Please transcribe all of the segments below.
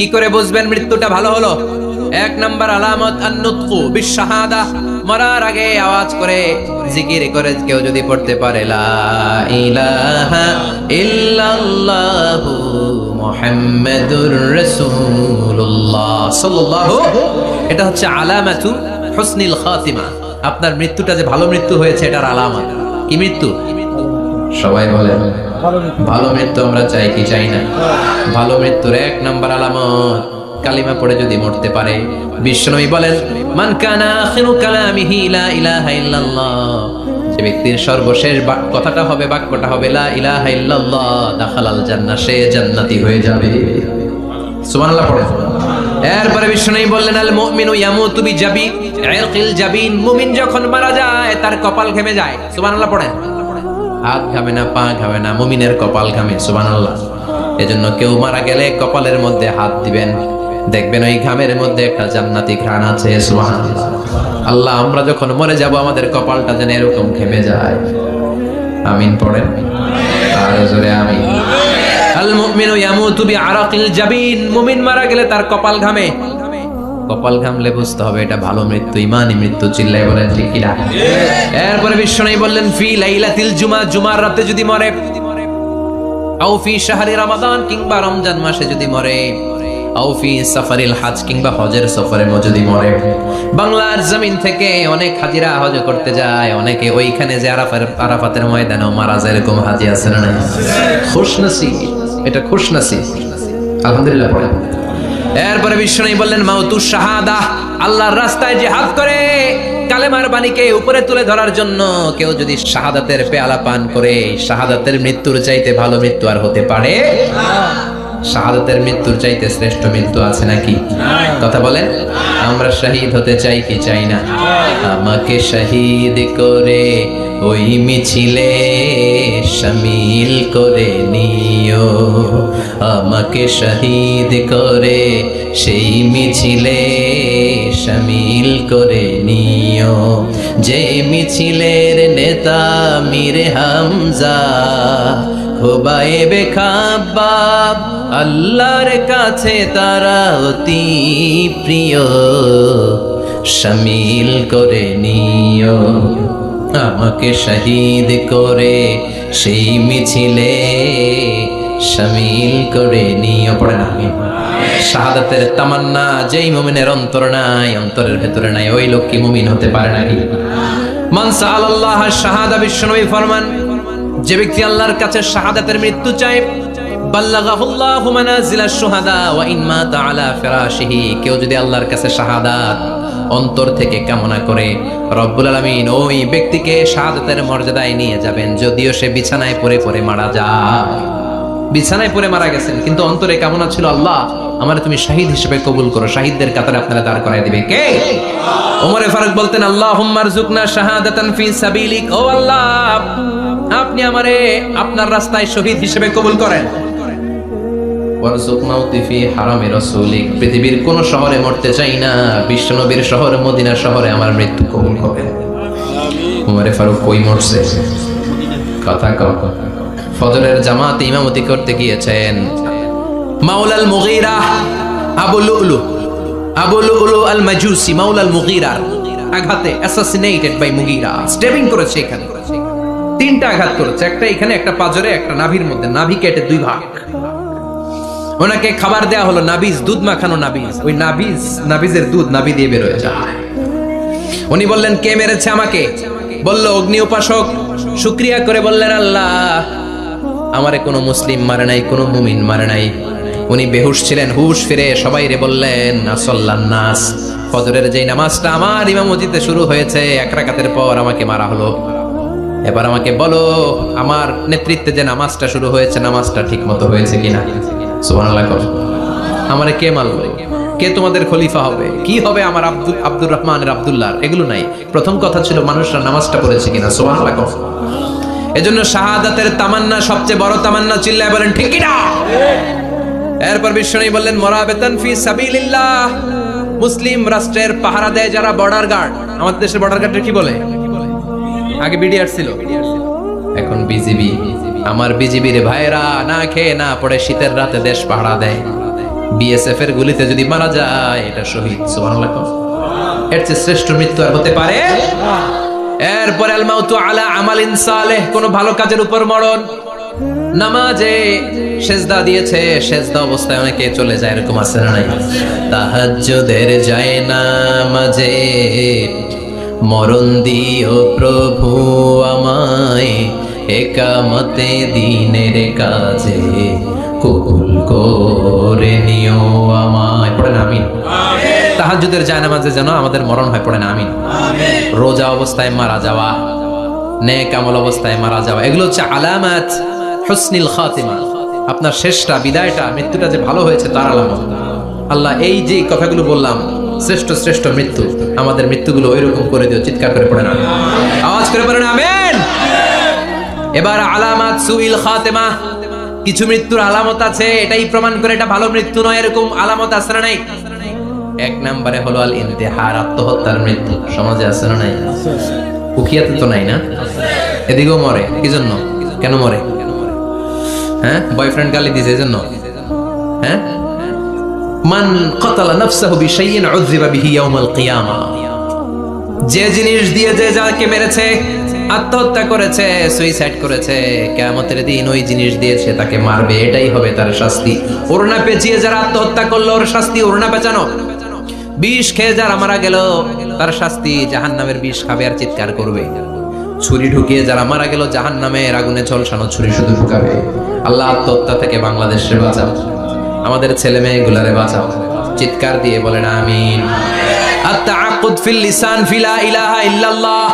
কি করে বুঝবেন মৃত্যুটা ভালো হলো? এক নাম্বার আলামত আন-নুতকু বিশ-শাহাদা, মরার আগে আওয়াজ করে জিকির করে কেউ যদি পড়তে পারে লা ইলাহা ইল্লাল্লাহু মুহাম্মাদুর রাসূলুল্লাহ সাল্লাল্লাহু, এটা হচ্ছে আলামাতু হুসনিল খাতিমা। আপনার মৃত্যুটা যে ভালো মৃত্যু হয়েছে এটার আলামত। কি মৃত্যু? সবাই বলেন ভালো মৃত্যু আমরা চাই কি চাই না? ভালো মৃত্যুর এক নাম্বার আলামত কালিমা পড়ে যদি মরতে পারে। বিশ্বনবী বলেন মান কানা আখিরু কালামিহি লা ইলাহা ইল্লাল্লাহ, যে ব্যক্তির সর্বশেষ কথাটা হবে, বাক্যটা হবে লা ইলাহা ইল্লাল্লাহ, দাখালাল জান্নাহ, সে জান্নাতি হয়ে যাবে। সুবহানাল্লাহ পড়ে। এরপরে বিশ্বনবী বললেন আল মুমিনু ইয়ামুতু বিজাবিল জাবিন, মুমিন যখন মারা যায় তার কপাল ঘেমে যায়। সুবহানাল্লাহ পড়েন। হাত ঘামে না, পা ঘামে না, মুমিনের কপাল ঘামে। সুবহানাল্লাহ। এজন্য কেউ মারা গেলে কপালের মধ্যে হাত দিবেন, দেখবেন ওই ঘামের মধ্যে একটা জান্নাতি ঘ্রাণ আছে। সুবহানাল্লাহ। আল্লাহ, আমরা যখন মরে যাব আমাদের কপালটা যেন এরকম ঘেমে যায়। আমিন পড়েন আর জোরে আমিন। আল মুমিনু ইয়ামুতু বিআরাকিল জাবিন, মুমিন মারা গেলে তার কপাল ঘামে। কপাল ঘামলে বুঝতে হবে এটা ভালো মৃত্যু, ইমানি মৃত্যু। চিল্লায় বলেন ঠিক কিনা? এরপরে বিশ্বনবী বললেন ফি লাইলাতিল জুমা, জুমার রাতে যদি মরে, আও ফি শাহরি রমাদান, কিংবা রমজান মাসে যদি মরে, আও ফি সাফারিল হজ, কিংবা হজের সফরে যদি মরে। বাংলার জমিন থেকে অনেক হাজিরা হজ করতে যায়, অনেকে ওইখানে যে আরাফাতের ময়দানেও মারা যায়, এরকম হাজি আছে না? খুশনসিব, এটা খুশনসিব। আলহামদুলিল্লাহ পড়েন। এরপরে বিশ্বনবী বললেন মাউতুশ শাহাদা, আল্লাহর রাস্তায় জিহাদ করে কালেমার বাণীকে উপরে তুলে ধরার জন্য কেউ যদি শাহাদাতের পেয়ালা পান করে, শাহাদাতের মৃত্যুর চাইতে ভালো মৃত্যু আর হতে পারে? শাহাদাতের মৃত্যুর চাইতে শ্রেষ্ঠ মৃত্যু আছে নাকি? কথা বলেন। আমরা শহীদ হতে চাই কি চাই না? আমাকে শহীদ করে ওই মিছিলে শামিল করে নিও, আমাকে শহীদ করে সেই মিছিলে শামিল করে নিও, যে মিছিলের নেতা মীর হামজা, খোবায়েবে খাব্বাব, আল্লাহর কাছে তারা অতি প্রিয়, শামিল করে নিও, আমাকে শহীদ করে সেই মিছিলে শামিল করে নিও। পড়ে না? শাহাদাতের তামান্না যেই মুমিনের অন্তর নাই, অন্তরের ভেতরে নাই, ওই লোক কি মুমিন হতে পারে নাকি? মান সাআলাল্লাহ শাহাদা, বিশ্বনবী ফরমান যে ব্যক্তি আল্লাহর কাছে শাহাদাতের মৃত্যু চায়, বাল্লাগাহুল্লাহু মানাজিলাশ শুহাদা ওয়া ইন মাতা আলা ফিরাশিহি, কেউ যদি আল্লাহর কাছে শাহাদাত অন্তর থেকে কামনা করে, রব্বুল আলামিন ওই ব্যক্তিকে শাহাদাতের মর্যাদায় নিয়ে যাবেন, যদিও সে বিছানায় পড়ে পড়ে মারা যায়। বিছানায় পড়ে মারা গেছেন, কিন্তু অন্তরে কামনা ছিল আল্লাহ আমারে তুমি শহীদ হিসেবে কবুল করো, শহীদদের কাতারে আপনারা দাঁড় করায় দিবে কে? ওমর ফারুক বলতেন আল্লাহুম্মা রযুকনা শাহাদাতান ফি সাবিলিক, ও আল্লাহ আপনি আমারে আপনার রাস্তায় শহীদ হিসেবে কবুল করেন। ওয়ারযুক মাউতি ফি হারামি রাসূলিক, পৃথিবীর কোন শহরে মরতে চাই না, বিশ্বনবীর শহর মদিনা শহরে আমার মৃত্যু কবুল করেন। ওমর ফারুক কই মরছে? কথা কও। ফজরের জামাতে ইমামতি করতে গিয়েছেন মাওলাল মুগীরা আবু লুলু আল মাজুসি, মাওলাল মুগীরা আঘাতে অ্যাসাসিনেটেড বাই মুগীরা, স্টেপিং করেছে এখানে, তিনটা আঘাত করেছে, একটা এখানে, একটা পাজরে, একটা নাভির মধ্যে, নাভি কেটে দুই ভাগ। ওনাকে খাবার দেয়া হলো নাবিজ, দুধ মাখানো নাবিজ, ওই নাবিজের দুধ নাভি দিয়ে বের হয়ে যায়। উনি বললেন কে মেরেছে আমাকে? বলল অগ্নি উপাসক। শুকরিয়া করে বললেন আল্লাহ আমারে কোনো মুসলিম মারে নাই, কোনো মুমিন মারে নাই। উনি বেহুশ ছিলেন, হুশ ফিরে সবাই রে বললেন আসল্লান নাস, ফজরের যেই নামাজটা আমার ইমামতিতে শুরু হয়েছে, এক রাকাতের পর আমাকে মারা হলো, এবার আমাকে বলো আমার নেতৃত্বে যে নামাজটা শুরু হয়েছে নামাজটা ঠিক মতো হয়েছে কিনা? সুবহানাল্লাহ। আমারে কে মারলো? কে তোমাদের খলিফা হবে? কি হবে আমার আব্দুর রহমানের আব্দুল্লাহ? এগুলো নাই, প্রথম কথা ছিল মানুষরা নামাজটা পড়েছে কিনা। সুবহানাল্লাহ। এজন্য শাহাদাতের তামান্না সবচেয়ে বড় তামান্না। চিল্লায় বলেন ঠিক কিনা? এরপর বিশ্বনবী বললেন মুরাবিতান ফি সাবিলিল্লাহ, মুসলিম রাষ্ট্রের পাহারা দেয় যারা, বর্ডার গার্ড। আমাদের দেশের বর্ডার গার্ডের কি বলে? আগে বিডিআর ছিল, এখন বিজিবি। আমার বিজিবির ভাইরা না খেয়ে না পড়ে শীতের রাতে দেশ পাহারা দেয়। বিএসএফ এর গুলিতে যদি মারা যায় এটা শহীদ। সুবহানাল্লাহ। এর চেয়ে শ্রেষ্ঠ মৃত্যু আর হতে পারে? এরপরে আল মাউতু আলা আমালিন সালেহ, কোন ভালো কাজের উপর মরণ। নামাজে সেজদা দিয়েছে, সেজদা অবস্থায় অনেকে চলে যায়, এরকম আছে না নাই? তাহাজ্জুদের যায় নামাজে মরণ দিও প্রভু আমায়, একামতে দিনের কাজে কবুল করে নিও আমায়। পড়েন আমিন। তাহাজ্জুদের যায় নামাজে যেন আমাদের মরণ হয়, পড়েন আমিন। রোজা অবস্থায় মারা যাওয়া, নেক আমল অবস্থায় মারা যাওয়া, এগুলো হচ্ছে আলামাত হুসনিল খাতিমা। আপনার শেষটা, বিদায়টা, মৃত্যুটা যে ভালো হয়েছে তার আলামত। আল্লাহ এই যে কথাগুলো বললাম, শ্রেষ্ঠ শ্রেষ্ঠ মৃত্যু, আমাদের মৃত্যুগুলো ওইরকম করে দিও। চিৎকার করে পড়েন আমিন, আওয়াজ করে পড়েন আমিন। এবার আলামাত সুইল খাতিমা, কিছু মৃত্যুর আলামত আছে, এটাই প্রমাণ করে এটা ভালো মৃত্যু নয়, এরকম আলামত আছে না নাই? এক নম্বরে হলো আল ইন্তেহার, আত্মহত্যার মৃত্যু। সমাজে আছে না নাই? উখিয়াতে তো নাই না? এদিকেও মরে, কি জন্য? কেন মরে? হ্যাঁ, বয়ফ্রেন্ড গালি দিয়েছে এজন্য? হ্যাঁ, মান কাতালা নাফসাহু বিশাইইন উযযিবা বিহি ইয়াউমাল কিয়ামা, যে জিনিস দিয়ে যে যাকে মেরেছে, আত্মহত্যা করেছে, সুইসাইড করেছে, কিয়ামতের দিন ওই জিনিস দিয়েছে তাকে মারবে, এটাই হবে তার শাস্তি। ওড়না পেঁচিয়ে যারা আত্মহত্যা করলো ওর শাস্তি ওড়না পেঁচানো। বিষ খেয়ে যারা মারা গেল তার শাস্তি জাহান্নামের বিষ খাবে আর চিৎকার করবে। ছুরি ঢুকিয়ে যারা মারা গেল জাহান্নামের আগুনে ঝলসানো ছুরি শুধু ঢুকাবে। আল্লাহ আত্মহত্যা থেকে বাংলাদেশে বাঁচাও, আমাদের ছেলে মেয়েগুলারে বাঁচাও। চিৎকার দিয়ে বলেন আমিন। আত-তাআক্কুদ ফিল লিসান ফিলা ইলাহা ইল্লাল্লাহ,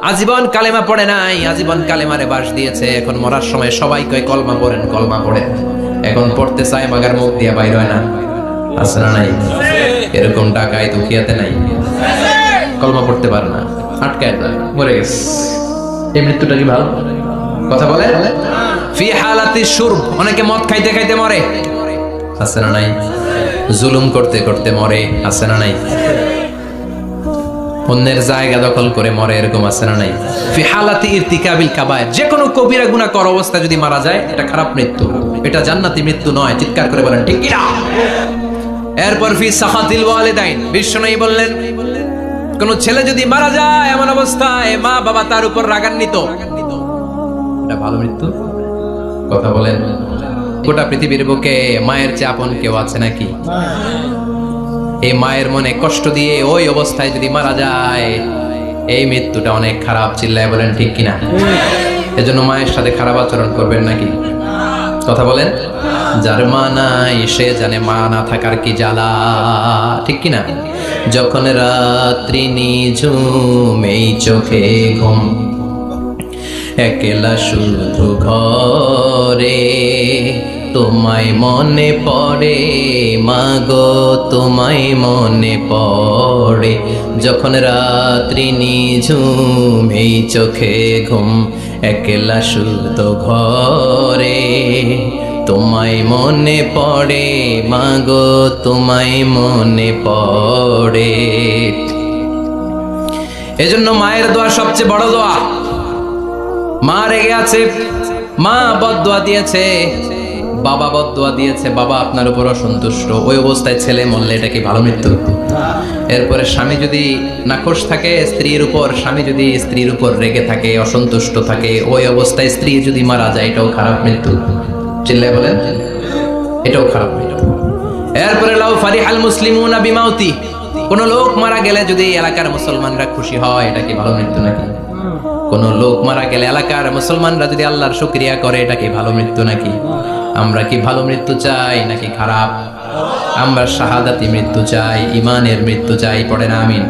আজীবন কালেমা পড়ে নাই, আজীবন কালেমারে বাস দিয়েছে, এখন মরার সময় সবাই কয় কলমা পড়েন, কলমা পড়েন, এখন পড়তে চায় মাগার মুখ দিয়ে বাইর হয় না। আছে না নাই? এরকম টাকায় দুঃখিয়াতে নাই, কলমা পড়তে পারে না, আটকায় যায়, মরে গেছে। এই মৃত্যুটা কি ভালো কথা বলে? ফি হালাতি শুরব, অনেকে মদ খাইতে খাইতে মরে, আছে না নাই? জুলুম করতে করতে মরে, আছে না নাই? অন্যের জায়গা দখল করে মরে, এরকম আছে না নাই? ফি হালাতি ইরতিকাবিল কাবায়ের, যে কোনো কবিরা গুনাহ করা অবস্থায় যদি মারা যায় এটা খারাপ মৃত্যু, এটা জান্নাতি মৃত্যু নয়। চিৎকার করে বলেন ঠিক কি না? এরপর ফি সাখাতিল ওয়ালিদাইন, বিশ্বনবী বললেন কোন ছেলে যদি মারা যায় এমন অবস্থায় মা বাবা তার উপর রাগান্বিত, এটা ভালো মৃত্যু? কথা বলেন। গোটা পৃথিবীর বুকে মায়ের চেয়ে আপন কেউ আছে নাকি? এই মায়ের মনে কষ্ট দিয়ে ওই অবস্থায় যদি মারা যায় এই মৃত্যুটা অনেক খারাপ। চিল্লায় বলেন ঠিক কিনা? এজন্য মায়ের সাথে খারাপ আচরণ করবেন নাকি? কথা বলেন। যার মা নাই সে জানে মা না থাকার কি জ্বালা, ঠিক কিনা? যখন রাত্রি নিঝুম এই চোখে ঘুম, একলা শুধু ঘরে তোমায় মনে পড়ে মাগো, তোমায় মনে পড়ে। যখন রাত্রি নিঝুম এই চোখে ঘুম, একলা শুধু ঘরে তোমায় মনে পড়ে মাগো, তোমায় মনে পড়ে। এজন্য মায়ের দোয়া সবচেয়ে বড় দোয়া। মা রেগে আছে, মা বদদোয়া দিয়েছে, বাবা বদদোয়া দিয়েছে, বাবা আপনার উপর অসন্তুষ্ট, ওই অবস্থায় ছেলে মরলে এটা কি ভালো মৃত্যু? এরপরে স্বামী যদি নাখোশ থাকে স্ত্রীর উপর, স্বামী যদি স্ত্রীর উপর রেগে থাকে, অসন্তুষ্ট থাকে, ওই অবস্থায় স্ত্রী যদি মারা যায় এটাও খারাপ মৃত্যু। চিল্লায় বলেন এটাও খারাপ মৃত্যু। এরপরে লাউ ফারিহাল মুসলিমুনা বিমাউতি, কোন লোক মারা গেলে যদি এলাকার মুসলমানরা খুশি হয় এটা কি ভালো মৃত্যু নাকি? কোন লোক মারা গেলে এলাকার মুসলমানরা যদি আল্লাহর শুকরিয়া করে এটা কি ভালো মৃত্যু নাকি? আমরা কি ভালো মৃত্যু চাই নাকি খারাপ? আমরা শাহাদাতি মৃত্যু চাই, ঈমানের মৃত্যু চাই। পড়েন আমিন।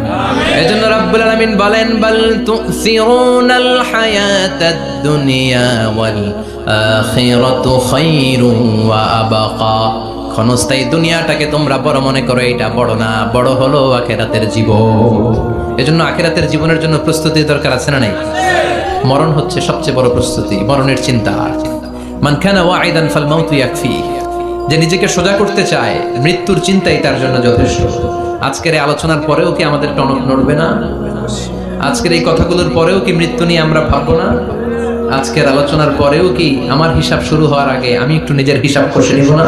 এজন্য রব্বুল আলামিন বলেন বাল তুসিরুনাল হায়াতাদ দুনিয়া ওয়াল আখিরাতু খায়রুন ওয়া আবকা। ক্ষণস্থায়ী দুনিয়াটাকে তোমরা বড় মনে করো, এটা বড় না, বড় হলো আখিরাতের জীবন। এজন্য আখিরাতের জীবনের জন্য প্রস্তুতির দরকার আছে না নাই? মরণ হচ্ছে সবচেয়ে বড় প্রস্তুতি, মরণের চিন্তা। মান কানা ওয়াইদান ফাল মাউতু ইয়াকফি, যে নিজেকে সোজা করতে চায় মৃত্যুর চিন্তাই তার জন্য যথেষ্ট। আজকের এই আলোচনার পরেও কি আমাদের টনক নড়বে না? আজকের এই কথাগুলোর পরেও কি মৃত্যু নিয়ে আমরা ভাববো না? আজকের আলোচনার পরেও কি আমার হিসাব শুরু হওয়ার আগে আমি একটু নিজের হিসাব কষে নিব না?